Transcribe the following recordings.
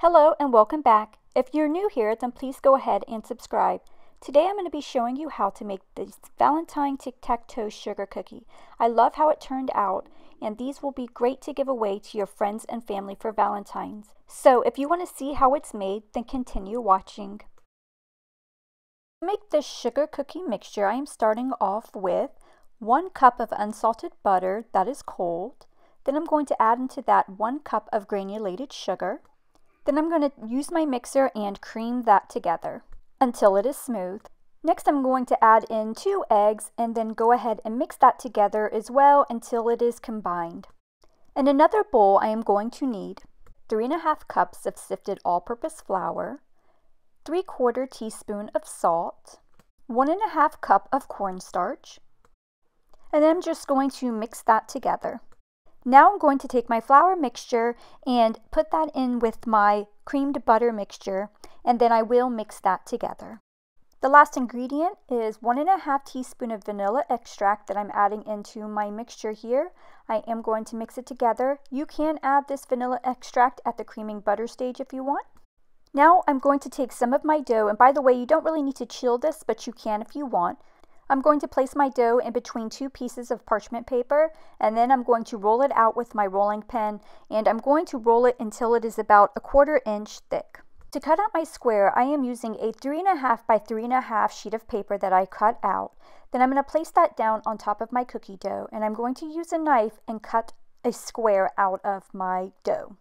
Hello and welcome back. If you're new here, then please go ahead and subscribe. Today I'm going to be showing you how to make this Valentine Tic Tac sugar cookie. I love how it turned out, and these will be great to give away to your friends and family for Valentine's. So if you want to see how it's made, then continue watching. To make this sugar cookie mixture, I am starting off with 1 cup of unsalted butter that is cold. Then I'm going to add into that 1 cup of granulated sugar. Then I'm going to use my mixer and cream that together until it is smooth. Next I'm going to add in 2 eggs and then go ahead and mix that together as well until it is combined. In another bowl I am going to need 3½ cups of sifted all-purpose flour, 3/4 teaspoon of salt, 1½ cup of cornstarch, and then I'm just going to mix that together. Now I'm going to take my flour mixture and put that in with my creamed butter mixture, and then I will mix that together. The last ingredient is 1½ teaspoon of vanilla extract that I'm adding into my mixture here. I am going to mix it together. You can add this vanilla extract at the creaming butter stage if you want. Now I'm going to take some of my dough, and by the way, you don't really need to chill this, but you can if you want. I'm going to place my dough in between 2 pieces of parchment paper, and then I'm going to roll it out with my rolling pin, and I'm going to roll it until it is about 1/4 inch thick. To cut out my square, I am using a 3½ by 3½ sheet of paper that I cut out. Then I'm going to place that down on top of my cookie dough, and I'm going to use a knife and cut a square out of my dough.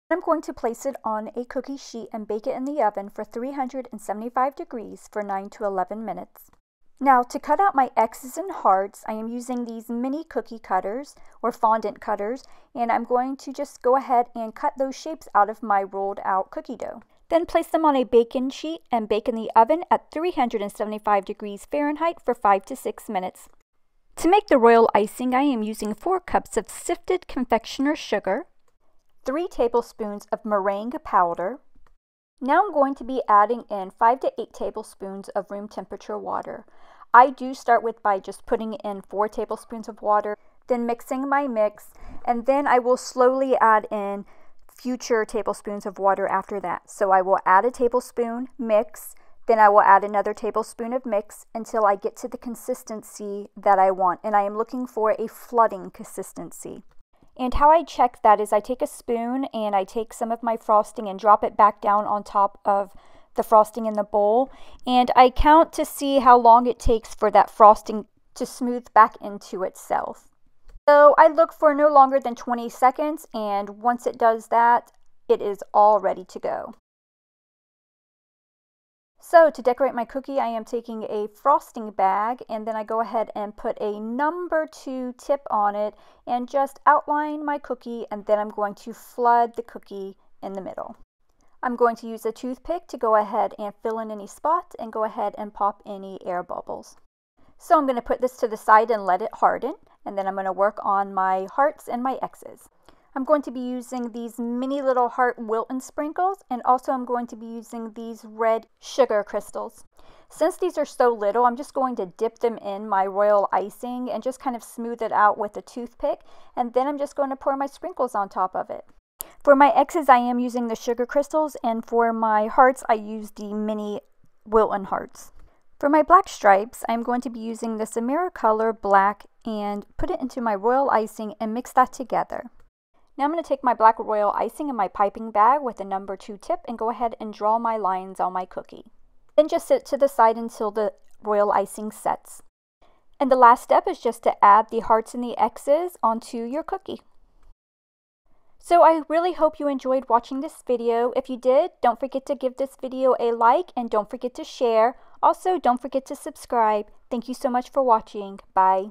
I'm going to place it on a cookie sheet and bake it in the oven for 375 degrees for 9 to 11 minutes. Now to cut out my X's and hearts, I am using these mini cookie cutters or fondant cutters, and I'm going to just go ahead and cut those shapes out of my rolled out cookie dough. Then place them on a baking sheet and bake in the oven at 375 degrees Fahrenheit for 5 to 6 minutes. To make the royal icing, I am using 4 cups of sifted confectioners sugar, 3 tablespoons of meringue powder. Now I'm going to be adding in 5 to 8 tablespoons of room temperature water. I do start by just putting in 4 tablespoons of water, then mixing my mix, and then I will slowly add in future tablespoons of water after that. So I will add a tablespoon, mix, then I will add another tablespoon of mix until I get to the consistency that I want, and I am looking for a flooding consistency. And how I check that is I take a spoon and I take some of my frosting and drop it back down on top of the frosting in the bowl. And I count to see how long it takes for that frosting to smooth back into itself. So I look for no longer than 20 seconds, and once it does that, it is all ready to go. So to decorate my cookie, I am taking a frosting bag, and then I go ahead and put a number 2 tip on it and just outline my cookie, and then I'm going to flood the cookie in the middle. I'm going to use a toothpick to go ahead and fill in any spots and go ahead and pop any air bubbles. So I'm going to put this to the side and let it harden, and then I'm going to work on my hearts and my X's. I'm going to be using these mini little heart Wilton sprinkles, and also I'm going to be using these red sugar crystals. Since these are so little, I'm just going to dip them in my royal icing and just kind of smooth it out with a toothpick, and then I'm just going to pour my sprinkles on top of it. For my X's, I am using the sugar crystals, and for my hearts, I use the mini Wilton hearts. For my black stripes, I'm going to be using this Americolor black and put it into my royal icing and mix that together. Now I'm going to take my black royal icing in my piping bag with a number 2 tip and go ahead and draw my lines on my cookie. Then just sit to the side until the royal icing sets. And the last step is just to add the hearts and the X's onto your cookie. So I really hope you enjoyed watching this video. If you did, don't forget to give this video a like and don't forget to share. Also, don't forget to subscribe. Thank you so much for watching. Bye.